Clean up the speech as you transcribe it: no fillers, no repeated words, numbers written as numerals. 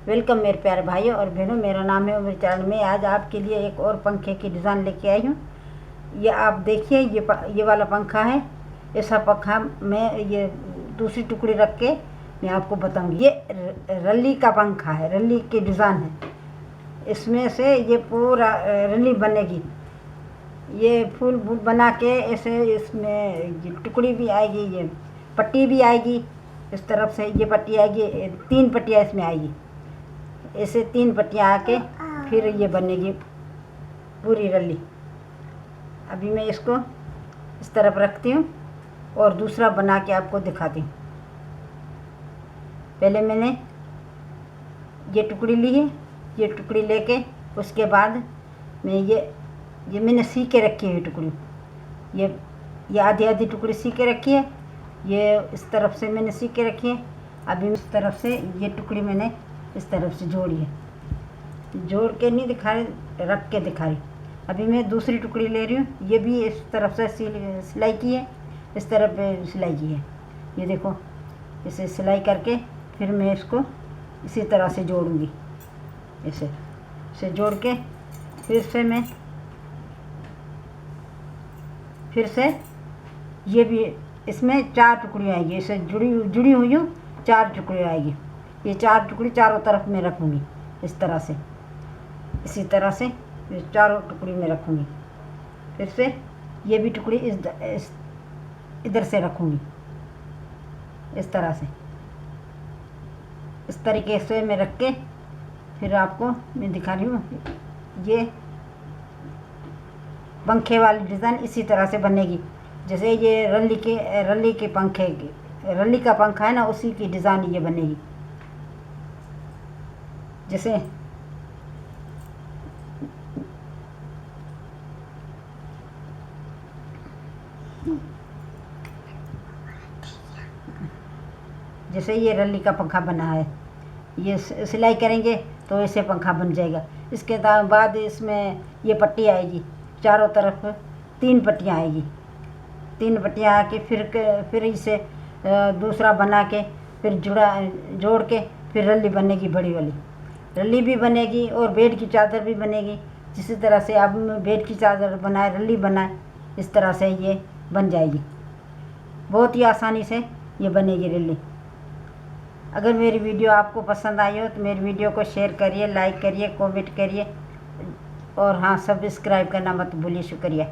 Welcome मेरे प्यारे भाइयों और बहनों, मेरा नाम है उमर चारण। मैं आज आपके लिए एक और पंखे की डिज़ाइन लेके आई हूँ। ये आप देखिए, ये वाला पंखा है। ऐसा पंखा मैं ये दूसरी टुकड़ी रख के मैं आपको बताऊंगी। ये रल्ली का पंखा है, रल्ली की डिज़ाइन है। इसमें से ये पूरा रल्ली बनेगी। ये फूल बना के ऐसे इसमें टुकड़ी भी आएगी, ये पट्टी भी आएगी। इस तरफ से ये पट्टी आएगी, 3 पट्टियाँ इसमें आएगी। ऐसे 3 पट्टियाँ आके फिर ये बनेगी पूरी रल्ली। अभी मैं इसको इस तरफ रखती हूँ और दूसरा बना के आपको दिखाती हूँ। पहले मैंने ये टुकड़ी ली है। ये टुकड़ी लेके उसके बाद मैं ये मैंने सी के रखी है टुकड़ी। ये आधी आधी टुकड़ी सी के रखी है। ये इस तरफ से मैंने सी के रखी है। अभी इस तरफ से ये टुकड़ी मैंने इस तरफ से जोड़ी है। जोड़ के नहीं दिखा रही, रख के दिखा रही। अभी मैं दूसरी टुकड़ी ले रही हूँ। ये भी इस तरफ से सिलाई की है, इस तरफ सिलाई की है। ये देखो, इसे सिलाई करके फिर मैं इसको इसी तरह से जोड़ूंगी। इसे जोड़ के फिर से ये भी इसमें 4 टुकड़ी आएगी। इसे जुड़ी हुई हूँ 4 टुकड़ी आएगी। ये 4 टुकड़ी चारों तरफ में रखूँगी इस तरह से। इसी तरह से चारों टुकड़ी में रखूँगी। फिर से ये भी टुकड़ी इधर से रखूँगी इस तरह से। इस तरीके से मैं रख के फिर आपको मैं दिखा रही हूँ। ये पंखे वाली डिज़ाइन इसी तरह से बनेगी जैसे ये रल्ली के पंखे की रल्ली का पंखा है ना, उसी की डिज़ाइन ये बनेगी। जैसे ये रल्ली का पंखा बना है, ये सिलाई करेंगे तो ऐसे पंखा बन जाएगा। इसके बाद इसमें ये पट्टी आएगी, चारों तरफ 3 पट्टियाँ आएगी। 3 पट्टियाँ आके फिर इसे दूसरा बना के फिर जोड़ के फिर रल्ली बनेगी। बड़ी वाली रल्ली भी बनेगी और बेड की चादर भी बनेगी। जिस तरह से आप बेड की चादर बनाए, रल्ली बनाए, इस तरह से ये बन जाएगी। बहुत ही आसानी से ये बनेगी रल्ली। अगर मेरी वीडियो आपको पसंद आई हो तो मेरी वीडियो को शेयर करिए, लाइक करिए, कमेंट करिए और हाँ, सब्सक्राइब करना मत भूलिए। शुक्रिया।